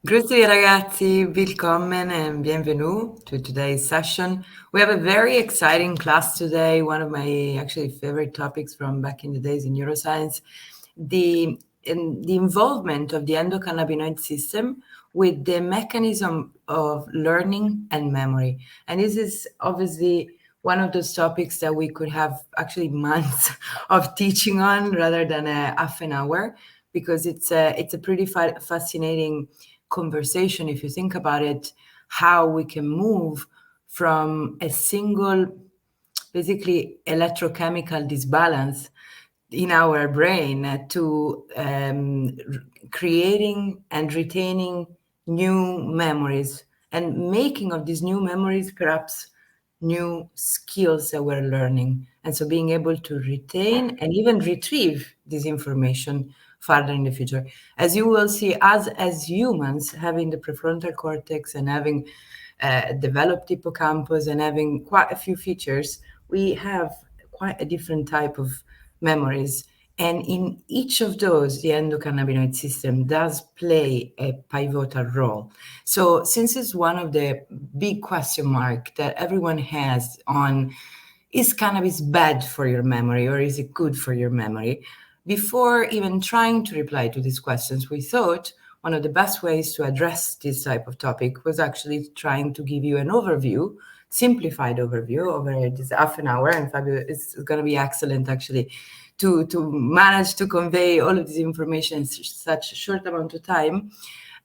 Grüezi ragazzi, willkommen and bienvenue to today's session. We have a very exciting class today, one of my actually favorite topics from back in the days in neuroscience, the involvement of the endocannabinoid system with the mechanism of learning and memory. And this is obviously one of those topics that we could have actually months of teaching on rather than a half an hour, because it's a pretty fascinating conversation if you think about it, how we can move from a single basically electrochemical disbalance in our brain to creating and retaining new memories and making of these new memories perhaps new skills that we're learning, and so being able to retain and even retrieve this information further in the future. As you will see, as humans, having the prefrontal cortex and having developed hippocampus and having quite a few features, we have quite a different type of memories. And in each of those, the endocannabinoid system does play a pivotal role. So, since it's one of the big question mark that everyone has on, is cannabis bad for your memory or is it good for your memory? Before even trying to reply to these questions, we thought one of the best ways to address this type of topic was actually trying to give you an overview, simplified overview over this half an hour. And Fabio is going to be excellent actually to manage to convey all of this information in such a short amount of time,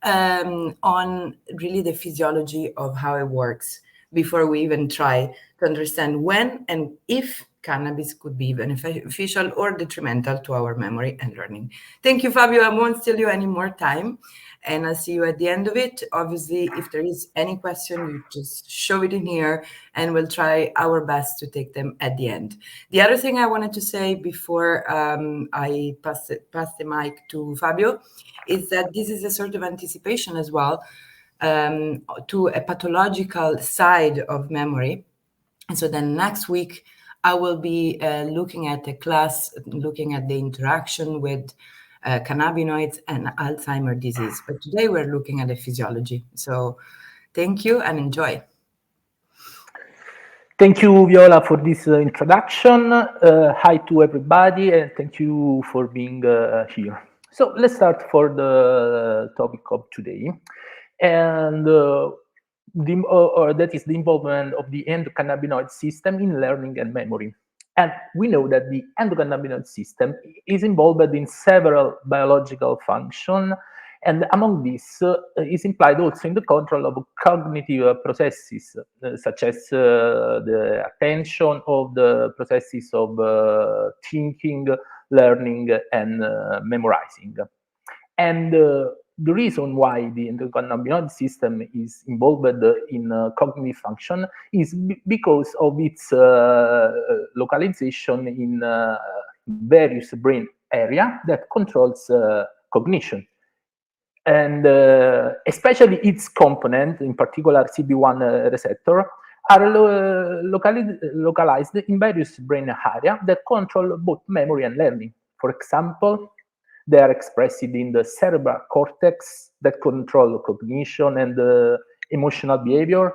on really the physiology of how it works before we even try to understand when and if cannabis could be beneficial or detrimental to our memory and learning. Thank you, Fabio. I won't steal you any more time, and I'll see you at the end of it. Obviously, if there is any question, you just show it in here, and we'll try our best to take them at the end. The other thing I wanted to say before I pass the mic to Fabio is that this is a sort of anticipation as well, to a pathological side of memory. And so then next week, I will be looking at a class, looking at the interaction with cannabinoids and Alzheimer's disease. But today we're looking at the physiology. So thank you and enjoy. Thank you, Viola, for this introduction. Hi to everybody, and thank you for being here. So let's start for the topic of today, and that is the involvement of the endocannabinoid system in learning and memory. And we know that the endocannabinoid system is involved in several biological functions, and among these is implied also in the control of cognitive processes, such as the attention, of the processes of thinking, learning, and memorizing. And the reason why the endocannabinoid system is involved in cognitive function is because of its localization in various brain area that controls cognition. And especially its component, in particular CB1 receptor, are localized in various brain areas that control both memory and learning. For example, they are expressed in the cerebral cortex that control cognition and emotional behavior,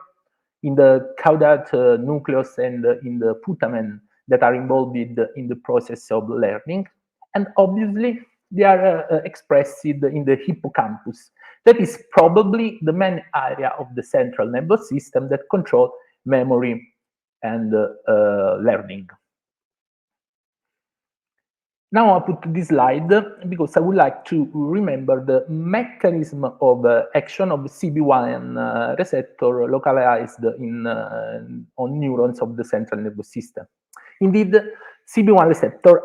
in the caudate nucleus and in the putamen that are involved in the process of learning. And obviously, they are expressed in the hippocampus. That is probably the main area of the central nervous system that control memory and learning. Now I put this slide because I would like to remember the mechanism of action of CB1 receptor localized on neurons of the central nervous system. Indeed, CB1 receptor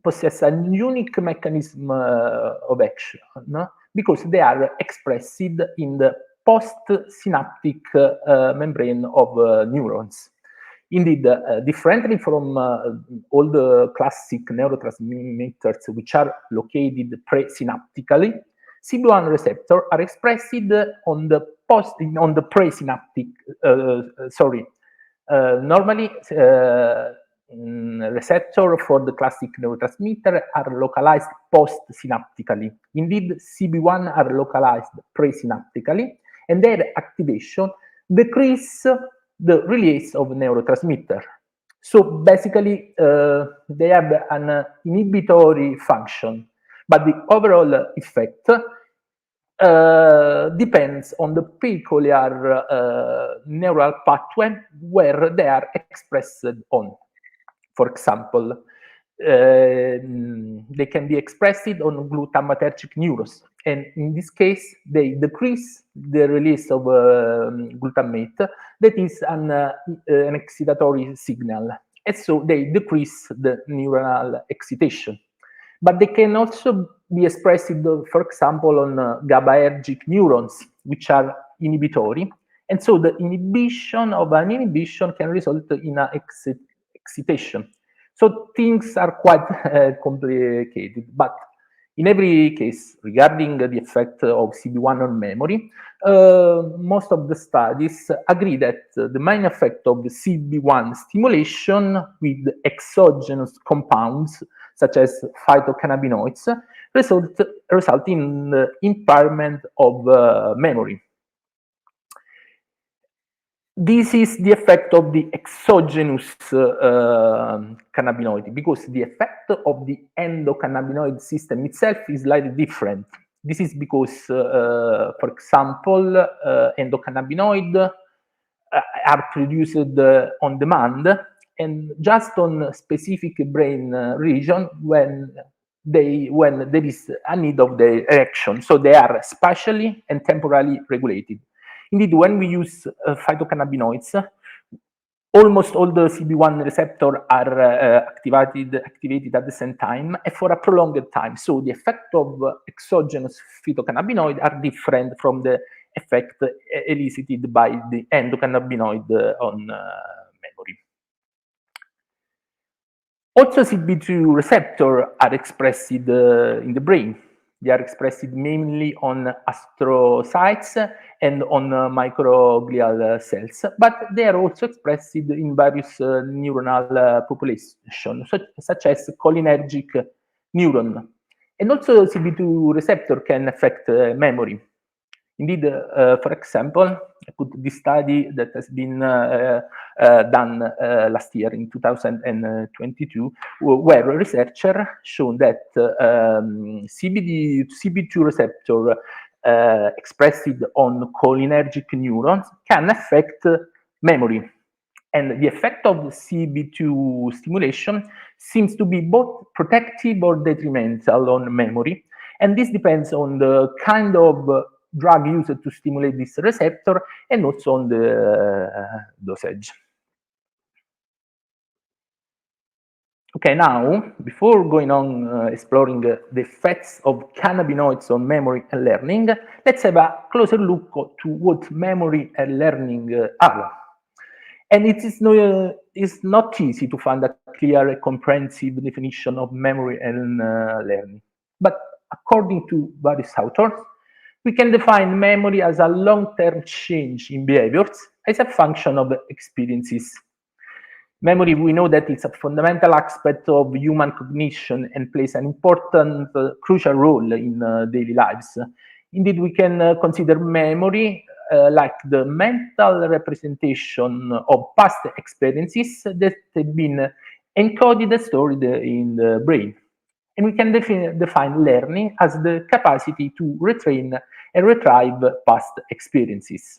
possess a unique mechanism of action, no? Because they are expressed in the postsynaptic membrane of neurons. Indeed, differently from all the classic neurotransmitters which are located presynaptically, CB1 receptors are expressed on the presynaptic. Normally, receptor for the classic neurotransmitter are localized post-synaptically. Indeed, CB1 are localized presynaptically, and their activation decrease the release of neurotransmitter. So basically, they have an inhibitory function, but the overall effect depends on the peculiar neural pathway where they are expressed on. For example, they can be expressed on glutamatergic neurons, and in this case, they decrease the release of glutamate, that is an excitatory signal, and so they decrease the neuronal excitation. But they can also be expressed, for example, on GABAergic neurons, which are inhibitory, and so the inhibition of an inhibition can result in an excitation. So things are quite complicated, but in every case, regarding the effect of CB1 on memory, most of the studies agree that the main effect of the CB1 stimulation with exogenous compounds, such as phytocannabinoids, result in the impairment of memory. This is the effect of the exogenous cannabinoid, because the effect of the endocannabinoid system itself is slightly different. This is because, for example, endocannabinoid are produced on demand and just on specific brain region when there is a need of the action. So they are spatially and temporally regulated. Indeed, when we use phytocannabinoids, almost all the CB1 receptors are activated at the same time and for a prolonged time. So the effect of exogenous phytocannabinoid are different from the effect elicited by the endocannabinoid on memory. Also, CB2 receptors are expressed in the brain. They are expressed mainly on astrocytes and on microglial cells, but they are also expressed in various neuronal populations, such as cholinergic neuron. And also CB2 receptor can affect memory. Indeed, for example, I put this study that has been done last year in 2022, where a researcher shown that CB2 receptor expressed on cholinergic neurons can affect memory. And the effect of CB2 stimulation seems to be both protective or detrimental on memory. And this depends on the kind of drug used to stimulate this receptor and also on the dosage. Okay, now, before going on exploring the effects of cannabinoids on memory and learning, let's have a closer look to what memory and learning are. And it is it's not easy to find a clear and comprehensive definition of memory and learning. But according to various authors, we can define memory as a long-term change in behaviors as a function of experiences. Memory, we know that it's a fundamental aspect of human cognition and plays an important, crucial role in daily lives. Indeed, we can consider memory like the mental representation of past experiences that have been encoded and stored in the brain. And we can define learning as the capacity to retrain and retrieve past experiences.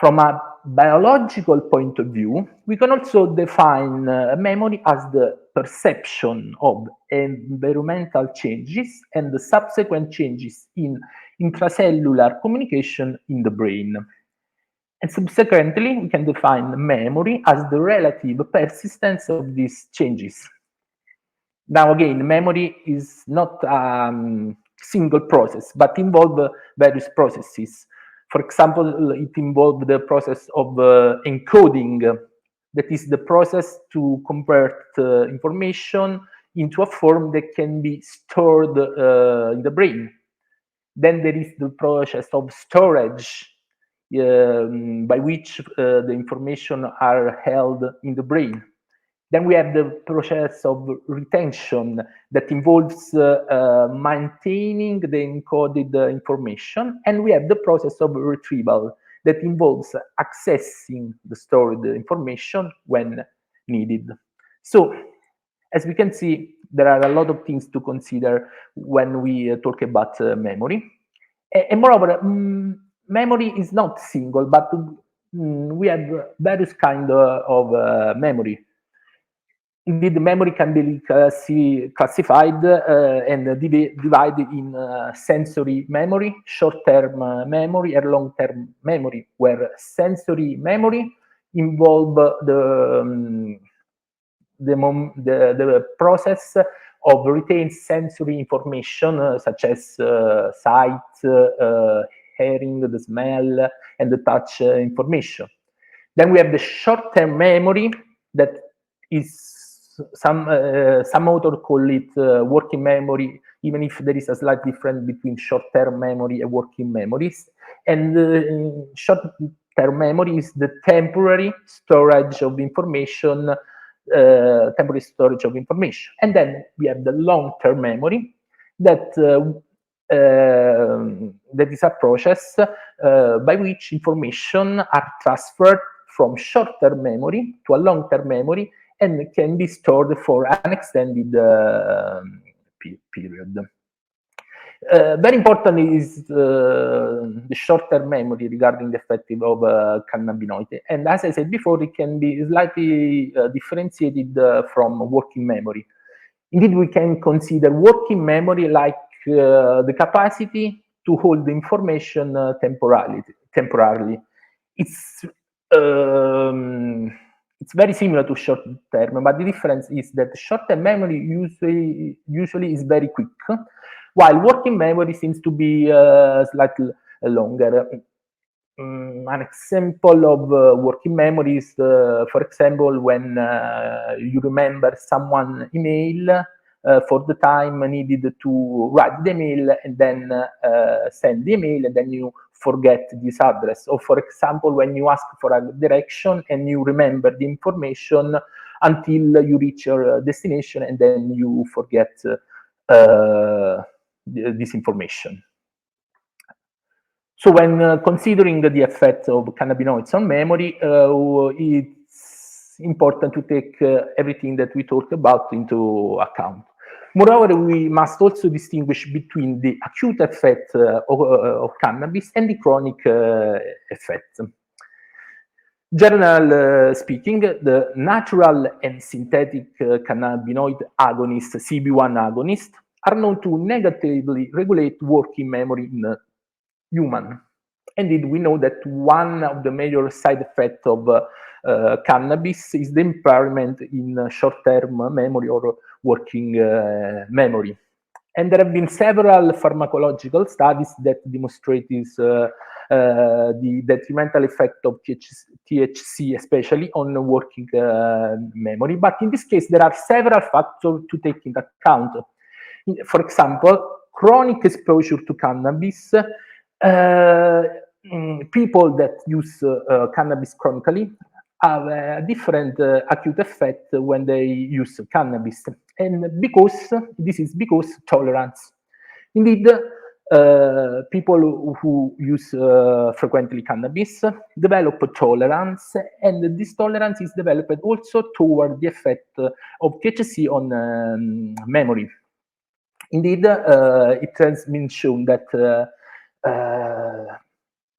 From a biological point of view, we can also define memory as the perception of environmental changes and the subsequent changes in intracellular communication in the brain. And subsequently, we can define memory as the relative persistence of these changes. Now, again, memory is not a single process, but involves various processes. For example, it involves the process of encoding, that is the process to convert information into a form that can be stored in the brain. Then there is the process of storage, by which the information are held in the brain. Then we have the process of retention that involves maintaining the encoded information, and we have the process of retrieval that involves accessing the stored information when needed. So, as we can see, there are a lot of things to consider when we talk about memory. And moreover, memory is not single, but we have various kinds of memory. Indeed, the memory can be classified and divided in sensory memory, short-term memory, and long-term memory, where sensory memory involve the process of retained sensory information such as sight, hearing, the smell, and the touch information. Then we have the short-term memory that is some authors call it working memory, even if there is a slight difference between short-term memory and working memories. And short-term memory is the temporary storage of information, And then we have the long-term memory that that is a process by which information are transferred from short-term memory to a long-term memory and can be stored for an extended period. Very important is the short-term memory regarding the effect of cannabinoid. And as I said before, it can be slightly differentiated from working memory. Indeed, we can consider working memory like the capacity to hold the information temporarily. It's very similar to short term, but the difference is that short term memory usually is very quick, while working memory seems to be slightly longer. An example of working memory is, for example, when you remember someone email for the time needed to write the email and then send the email, and then you forget this address. Or for example, when you ask for a direction and you remember the information until you reach your destination, and then you forget this information. So when considering the effect of cannabinoids on memory, it's important to take everything that we talked about into account. Moreover, we must also distinguish between the acute effect of cannabis and the chronic effect. General speaking, the natural and synthetic cannabinoid agonists, CB1 agonists, are known to negatively regulate working memory in human. Indeed, we know that one of the major side effects of cannabis is the impairment in short-term memory or working memory. And there have been several pharmacological studies that demonstrate this, the detrimental effect of THC, especially on working memory. But in this case, there are several factors to take into account. For example, chronic exposure to cannabis. People that use cannabis chronically have a different acute effect when they use cannabis, and this is because tolerance. Indeed, people who use frequently cannabis develop a tolerance, and this tolerance is developed also toward the effect of THC on memory. Indeed, it has been shown that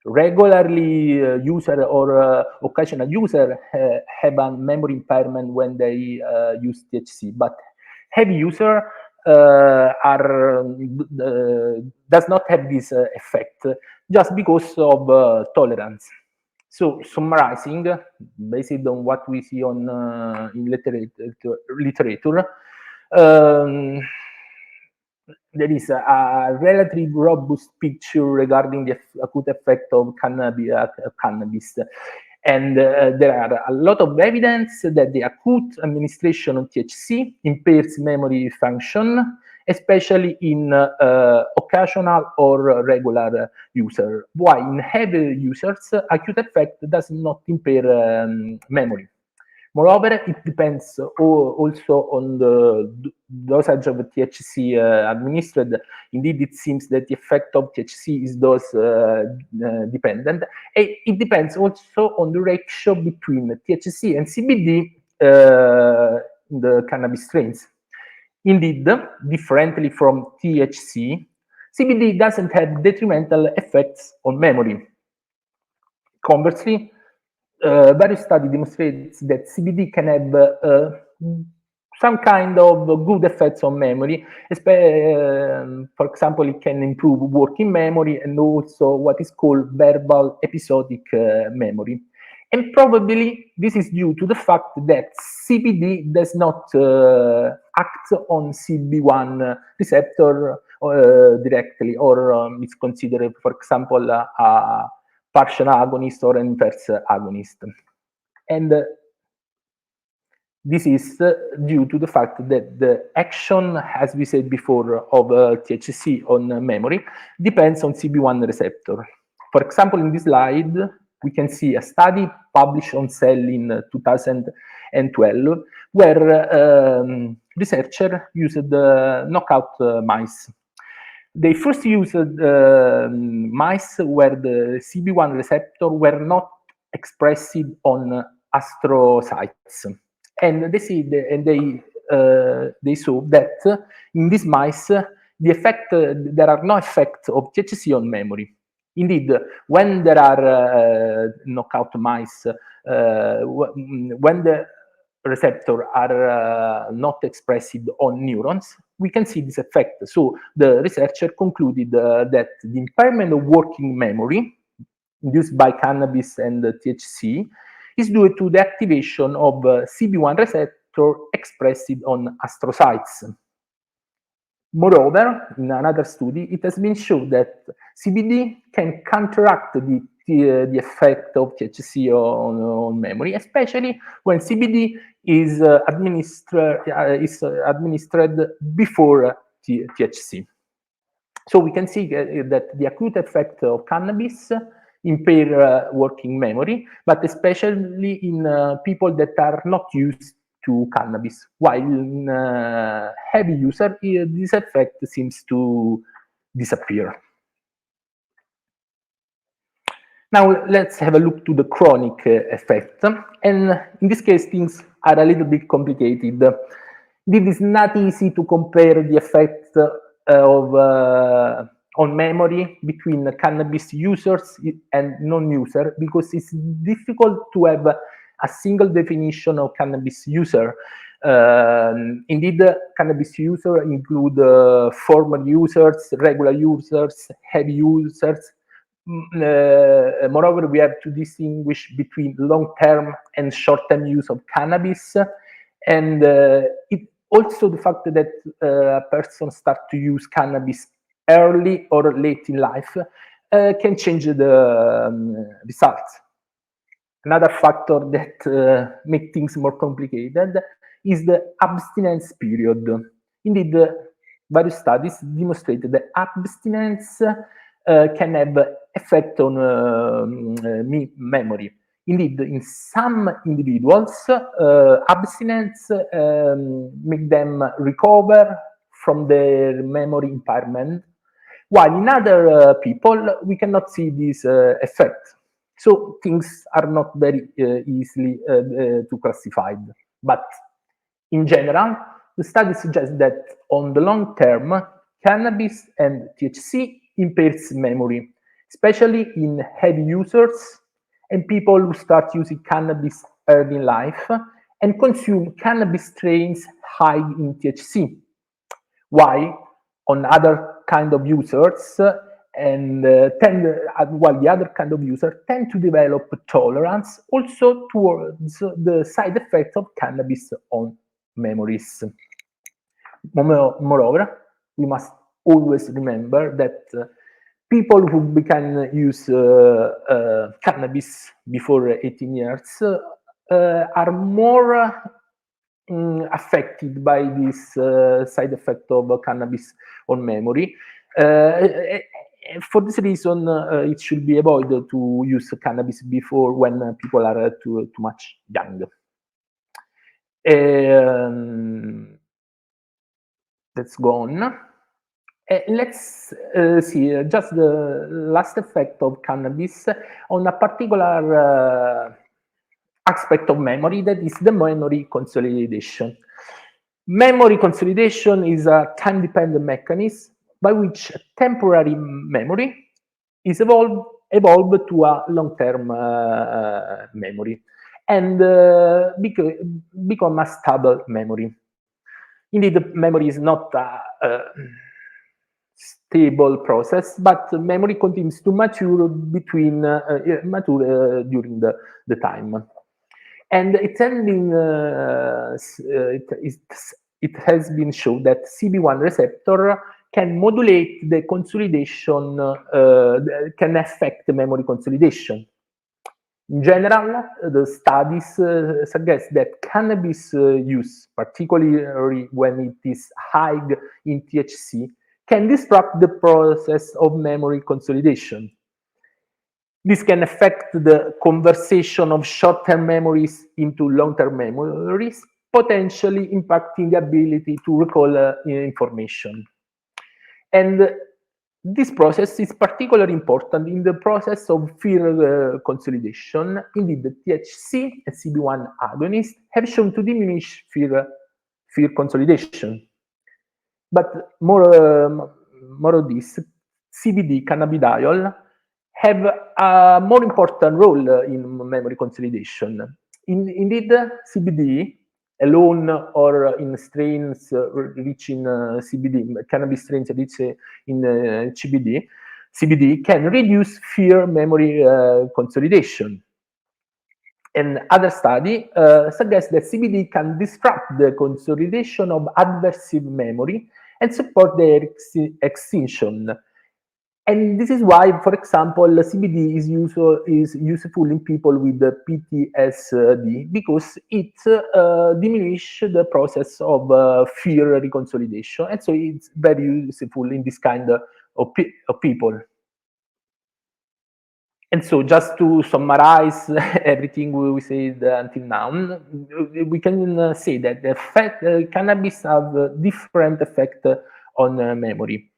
regularly user or occasional user have a memory impairment when they use THC, but heavy user does not have this effect just because of tolerance. So summarizing, based on what we see on in literature, there is a relatively robust picture regarding the acute effect of cannabis. And there are a lot of evidence that the acute administration of THC impairs memory function, especially in occasional or regular user. While in heavy users, acute effect does not impair memory. Moreover, it depends also on the dosage of THC administered. Indeed, it seems that the effect of THC is dose dependent. It depends also on the ratio between THC and CBD in the cannabis strains. Indeed, differently from THC, CBD doesn't have detrimental effects on memory. Conversely, various studies demonstrate that CBD can have some kind of good effects on memory. For example, it can improve working memory and also what is called verbal episodic memory. And probably this is due to the fact that CBD does not act on CB1 receptor directly, or it's considered, for example, a partial agonist or an inverse agonist. And this is due to the fact that the action, as we said before, of THC on memory depends on CB1 receptor. For example, in this slide, we can see a study published on Cell in 2012, where researchers used knockout mice. They first used mice where the CB1 receptor were not expressed on astrocytes, and they saw that in these mice there are no effects of THC on memory. Indeed, when there are knockout mice, when the receptors are not expressed on neurons, we can see this effect. So the researcher concluded that the impairment of working memory induced by cannabis and THC is due to the activation of CB1 receptor expressed on astrocytes. Moreover, in another study, it has been shown that CBD can counteract the effect of THC on memory, especially when CBD is administered before THC. So we can see that the acute effect of cannabis impair working memory, but especially in people that are not used to cannabis, while in heavy user, this effect seems to disappear. Now let's have a look to the chronic effect, and in this case things are a little bit complicated. It is not easy to compare the effect of on memory between cannabis users and non-user, because it's difficult to have a single definition of cannabis user. Indeed, cannabis users include former users, regular users, heavy users. Moreover, we have to distinguish between long-term and short-term use of cannabis, and it also the fact that a person starts to use cannabis early or late in life can change the results. Another factor that makes things more complicated is the abstinence period. Indeed, various studies demonstrated that abstinence can have effect on memory. Indeed, in some individuals, abstinence make them recover from their memory impairment, while in other people, we cannot see this effect. So things are not very easily to classify. But in general, the study suggests that on the long term, cannabis and THC impairs memory, especially in heavy users and people who start using cannabis early in life and consume cannabis strains high in THC. Why? On other kind of users, while the other kind of users tend to develop tolerance also towards the side effects of cannabis on memories. Moreover, we must always remember that people who began use cannabis before 18 years are more affected by this side effect of cannabis on memory. For this reason, it should be avoided to use cannabis before when people are too much young. Let's go on. Let's see just the last effect of cannabis on a particular aspect of memory, that is the memory consolidation. Memory consolidation is a time-dependent mechanism by which a temporary memory is evolved to a long-term memory and become a stable memory. Indeed, memory is not a stable process, but memory continues to mature during the time. And it has been shown that CB1 receptor can modulate the consolidation, can affect the memory consolidation. In general, the studies suggest that cannabis use, particularly when it is high in THC, can disrupt the process of memory consolidation. This can affect the conversion of short-term memories into long-term memories, potentially impacting the ability to recall information. And this process is particularly important in the process of fear consolidation. Indeed, the THC and CB1 agonists have shown to diminish fear consolidation. But more of this, CBD, cannabidiol, have a more important role in memory consolidation. Indeed, CBD alone or in strains rich in CBD, cannabis strains rich in CBD can reduce fear memory consolidation. And other study suggests that CBD can disrupt the consolidation of adversive memory and support their extinction. And this is why, for example, CBD is useful in people with PTSD because it diminishes the process of fear reconsolidation, and so it's very useful in this kind of people. And so, just to summarize everything we said until now, we can say that cannabis have a different effect on memory.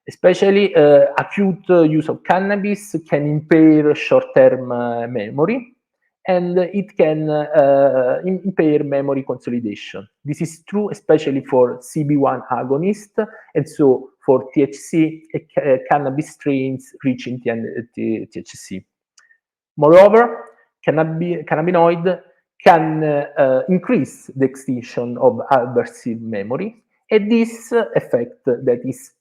Especially acute use of cannabis can impair short-term memory, and it can impair memory consolidation. This is true especially for CB1 agonist, and so for THC cannabis strains rich in THC. Moreover, cannabinoid can increase the extinction of aversive memory, and this effect that is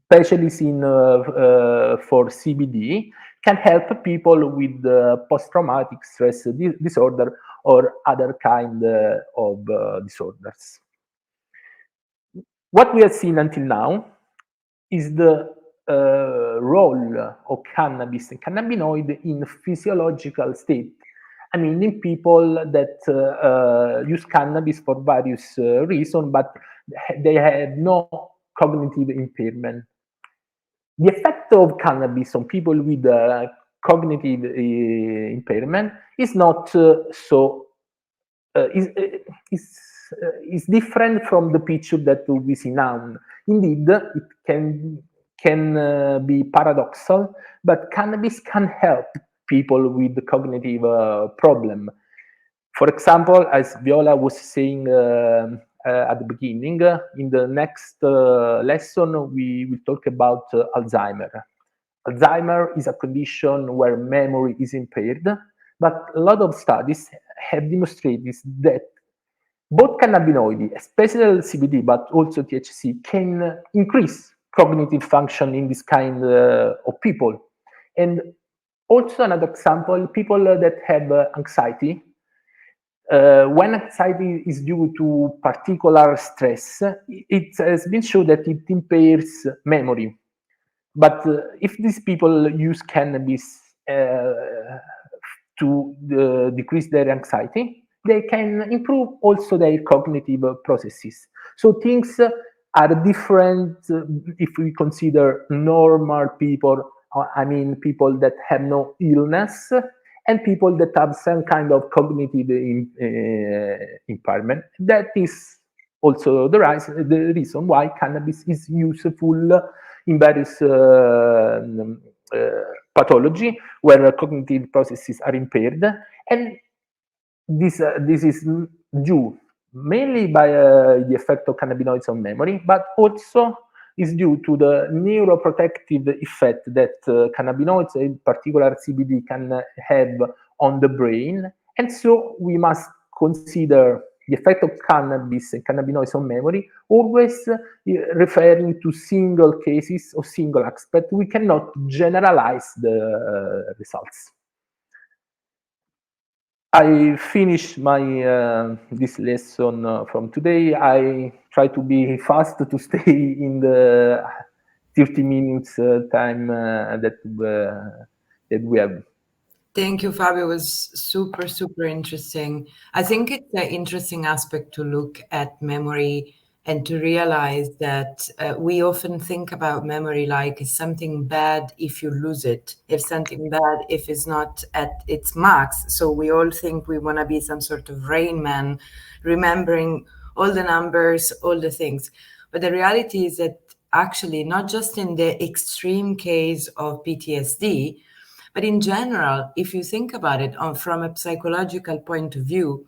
especially seen for CBD can help people with post-traumatic stress disorder or other kind of disorders. What we have seen until now is the role of cannabis and cannabinoid in physiological state. I mean, in people that use cannabis for various reasons, but they have no cognitive impairment. The effect of cannabis on people with cognitive impairment is not is different from the picture that we see now. Indeed, it can be paradoxal, but cannabis can help people with the cognitive problem. For example, as Viola was saying at the beginning, in the next lesson, we will talk about Alzheimer. Alzheimer is a condition where memory is impaired, but a lot of studies have demonstrated that both cannabinoid, especially CBD, but also THC, can increase cognitive function in this kind of people. And also another example, people that have anxiety, when anxiety is due to particular stress, it has been shown that it impairs memory. But if these people use cannabis to decrease their anxiety, they can improve also their cognitive processes. So things are different if we consider normal people, I mean people that have no illness, and people that have some kind of cognitive impairment. That is also the reason why cannabis is useful in various pathology where cognitive processes are impaired, and this is due mainly by the effect of cannabinoids on memory, but also is due to the neuroprotective effect that cannabinoids, in particular CBD, can have on the brain. And so we must consider the effect of cannabis and cannabinoids on memory, always referring to single cases or single aspects. We cannot generalize the results. I finished my this lesson from today. I try to be fast to stay in the 30 minutes time that we have. Thank you, Fabio. It was super, super interesting. I think it's an interesting aspect to look at memory and to realize that we often think about memory like it's something bad if you lose it, if something bad if it's not at its max. So we all think we want to be some sort of Rain Man, remembering all the numbers, all the things. But the reality is that actually, not just in the extreme case of PTSD, but in general, if you think about it from a psychological point of view,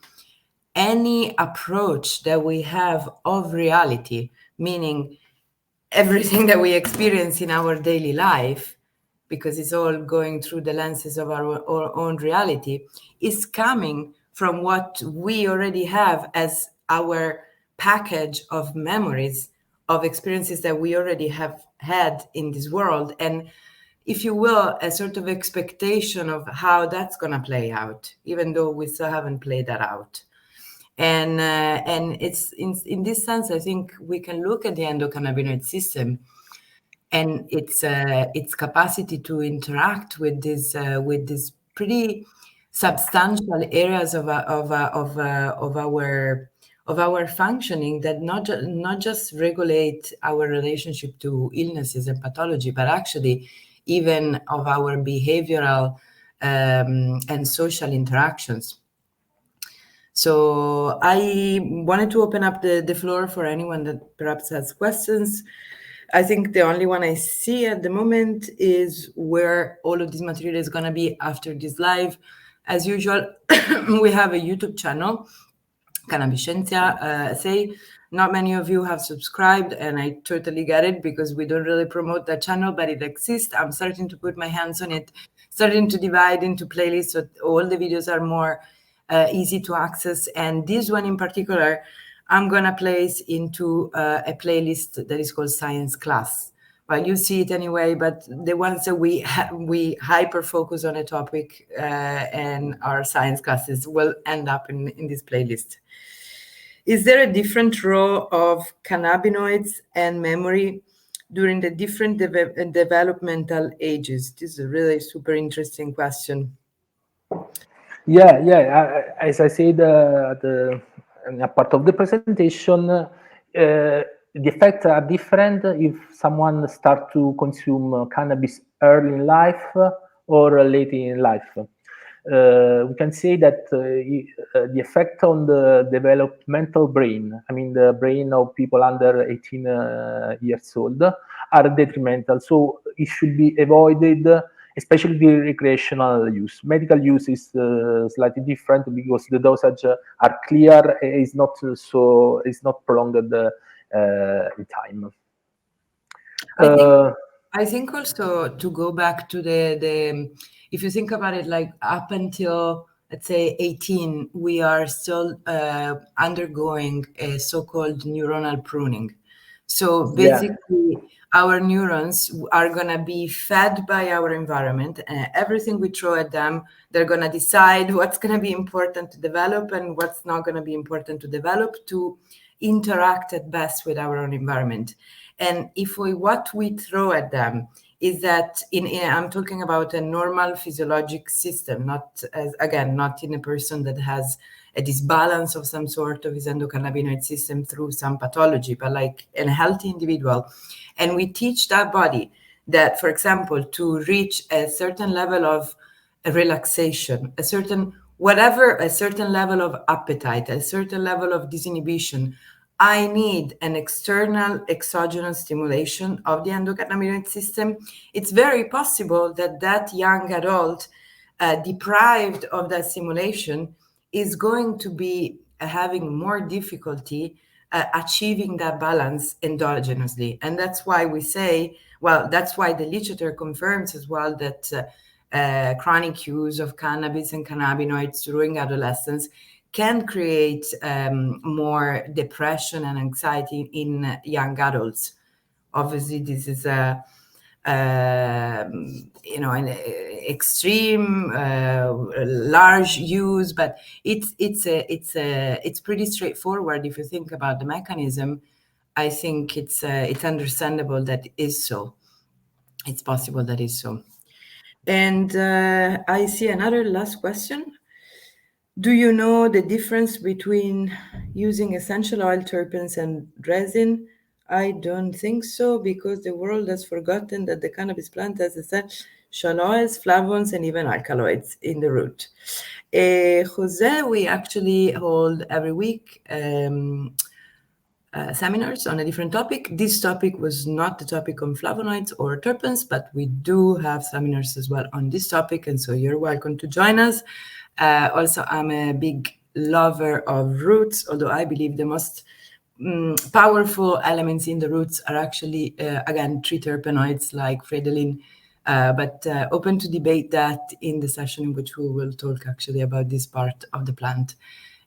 any approach that we have of reality, meaning everything that we experience in our daily life, because it's all going through the lenses of our own reality, is coming from what we already have as our package of memories, of experiences that we already have had in this world. And if you will, a sort of expectation of how that's going to play out, even though we still haven't played that out. And it's in this sense, I think we can look at the endocannabinoid system and its capacity to interact with this pretty substantial areas of our functioning that not just regulate our relationship to illnesses and pathology, but actually even of our behavioral and social interactions. So I wanted to open up the floor for anyone that perhaps has questions. I think the only one I see at the moment is where all of this material is going to be after this live. As usual, we have a YouTube channel, Cannabisciencia. Say, not many of you have subscribed, and I totally get it because we don't really promote that channel, but it exists. I'm starting to put my hands on it, starting to divide into playlists so all the videos are more easy to access. And this one in particular, I'm going to place into a playlist that is called Science Class. Well, you see it anyway, but the ones that we hyper focus on a topic and our science classes will end up in this playlist. Is there a different role of cannabinoids and memory during the different developmental ages? This is a really super interesting question. Yeah. As I said in a part of the presentation, the effects are different if someone starts to consume cannabis early in life or late in life. We can say that the effect on the developmental brain, I mean the brain of people under 18 years old, are detrimental. So it should be avoided, especially the recreational use. Medical use is slightly different because the dosage are clear, is not prolonged in time. I think also to go back to the if you think about it, like up until let's say 18, we are still undergoing a so-called neuronal pruning. So basically, our neurons are going to be fed by our environment, and everything we throw at them, they're going to decide what's going to be important to develop and what's not going to be important to develop to interact at best with our own environment. And what we throw at them is that I'm talking about a normal physiologic system, not in a person that has a disbalance of some sort of his endocannabinoid system through some pathology, but like a healthy individual. And we teach that body that, for example, to reach a certain level of a relaxation, a certain whatever, a certain level of appetite, a certain level of disinhibition. I need an external exogenous stimulation of the endocannabinoid system. It's very possible that that young adult, deprived of that stimulation, is going to be having more difficulty achieving that balance endogenously. And that's why we say, well, that's why the literature confirms as well that chronic use of cannabis and cannabinoids during adolescence can create more depression and anxiety in young adults. Obviously, this is a an extreme large use, but it's pretty straightforward if you think about the mechanism. I think it's understandable that is so. It's possible that is so. And I see another last question. Do you know the difference between using essential oil, terpenes, and resin? I don't think so, because the world has forgotten that the cannabis plant has essential oils, flavones, and even alkaloids in the root. Jose, we actually hold every week seminars on a different topic. This topic was not the topic on flavonoids or terpenes, but we do have seminars as well on this topic, and so you're welcome to join us. Also, I'm a big lover of roots, although I believe the most powerful elements in the roots are actually, again, triterpenoids like fridolin, but open to debate that in the session in which we will talk actually about this part of the plant.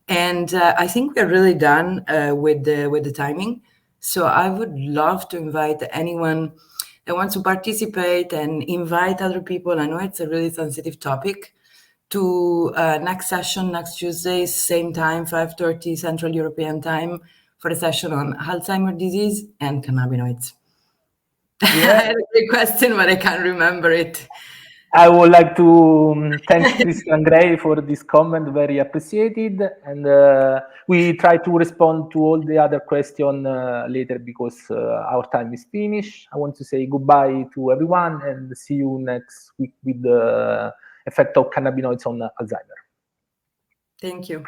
And I think we're really done with the timing. So I would love to invite anyone that wants to participate and invite other people. I know it's a really sensitive topic. To next session, next Tuesday, same time, 5:30 Central European Time, for a session on Alzheimer's disease and cannabinoids. Yeah. I had a great question, but I can't remember it. I would like to thank Christian Gray for this comment, very appreciated. And we try to respond to all the other questions later because our time is finished. I want to say goodbye to everyone and see you next week with the effect of cannabinoids on Alzheimer. Thank you.